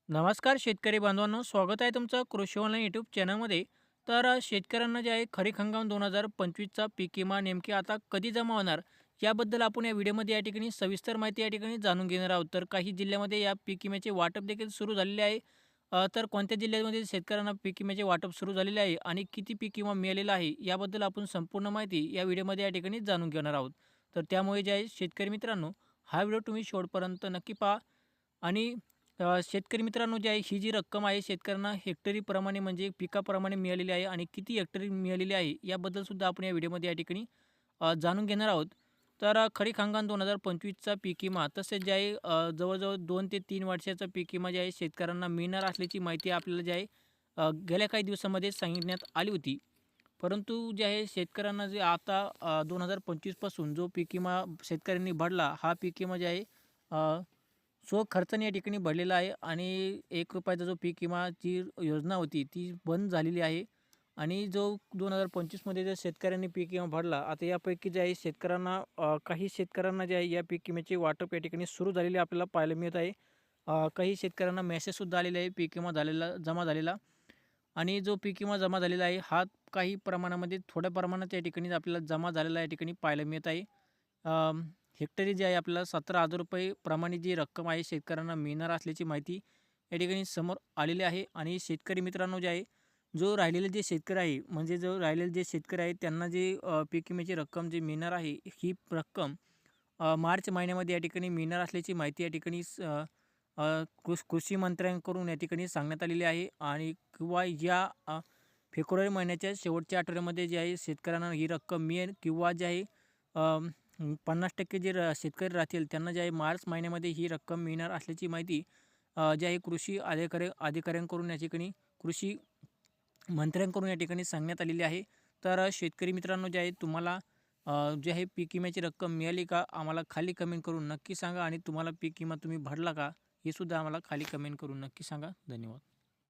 नमस्कार शेतकरी बांधवांनो, स्वागत आहे तुमचं कृषी ऑनलाईन यूट्यूब चॅनलमध्ये. शेतकऱ्यांना जे आहे खरीप हंगाम 2025चा पीक विमा नेमकी आता कधी जमा होणार, याबद्दल आपण या व्हिडिओमध्ये या ठिकाणी सविस्तर माहिती या ठिकाणी जाणून घेणार आहोत. तर काही जिल्ह्यामध्ये या पीक विम्याचे वाटप देखील सुरू झालेले आहे. तर कोणत्या जिल्ह्यामध्ये शेतकऱ्यांना पीक विम्याचे वाटप सुरू झालेले आहे आणि किती पीक विमा मिळालेला आहे, याबद्दल आपण संपूर्ण माहिती या व्हिडिओमध्ये या ठिकाणी जाणून घेणार आहोत. तर त्यामुळे जे आहे शेतकरी मित्रांनो, हा व्हिडिओ तुम्ही शेवटपर्यंत नक्की पहा. आणि शेतकरी मित्रांनो, जी आहे ही जी रक्कम आहे शेतकऱ्यांना हेक्टरीप्रमाणे म्हणजे पिकाप्रमाणे मिळालेली आहे आणि किती हेक्टरी मिळालेली आहे याबद्दल सुद्धा आपण या व्हिडिओमध्ये या ठिकाणी जाणून घेणार आहोत. तर खरीप हंगाम 2025चा पीक विमा तसेच जे आहे जवळजवळ 2 ते 3 वर्षाचा पीक विमा जे आहे शेतकऱ्यांना मिळणार असल्याची माहिती आपल्याला जे आहे गेल्या काही दिवसामध्ये सांगण्यात आली होती. परंतु जे आहे शेतकऱ्यांना जे आता 2025 पासून जो पीक विमा शेतकऱ्यांनी भरला, हा पीक विमा जे आहे स्वखर्चाने या ठिकाणी भरलेला आहे आणि ₹1 जो पीक विमाची योजना होती ती बंद झालेली आहे. आणि जो 2025मध्ये जर शेतकऱ्यांनी पीक विमा भरला, आता यापैकी जे आहे शेतकऱ्यांना काही शेतकऱ्यांना जे आहे या पीक विम्याचे वाटप या ठिकाणी सुरू झालेले आपल्याला पाहायला मिळत आहे. काही शेतकऱ्यांना मेसेजसुद्धा आलेले आहे पीक विमा जमा झालेला. आणि जो पीक विमा जमा झालेला आहे हा काही प्रमाणामध्ये थोड्या प्रमाणात या ठिकाणी आपल्याला जमा झालेला या ठिकाणी पाहायला मिळत आहे. हेक्टरी जे आहे आपल्याला ₹17,000 प्रमाणे जी रक्कम आहे शेतकऱ्यांना मिळणार असल्याची माहिती या ठिकाणी समोर आलेली आहे. आणि शेतकरी मित्रांनो, जे आहे जो राहिलेले जे शेतकरी आहे म्हणजे जो राहिलेले जे शेतकरी आहेत त्यांना जे पीक विम्याची रक्कम जी मिळणार आहे, ही रक्कम मार्च महिन्यामध्ये या ठिकाणी मिळणार असल्याची माहिती या ठिकाणी कृषी मंत्र्यांकडून या ठिकाणी सांगण्यात आलेली आहे. आणि किंवा या फेब्रुवारी महिन्याच्या शेवटच्या आठवड्यामध्ये जे आहे शेतकऱ्यांना ही रक्कम मिळेल किंवा जे आहे 50% जे शेतकरी राहतील त्यांना जे आहे मार्च महिन्यामध्ये ही रक्कम मिळणार असल्याची माहिती जी आहे कृषी अधिकाऱ्यांकडून या ठिकाणी कृषी मंत्र्यांकडून या ठिकाणी सांगण्यात आलेली आहे. तर शेतकरी मित्रांनो, जे आहे तुम्हाला जे आहे पीक विम्याची रक्कम मिळाली का? आम्हाला खाली कमेंट करून नक्की सांगा. आणि तुम्हाला पीक विमा तुम्ही भरला का? हे सुद्धा आम्हाला खाली कमेंट करून नक्की सांगा. धन्यवाद.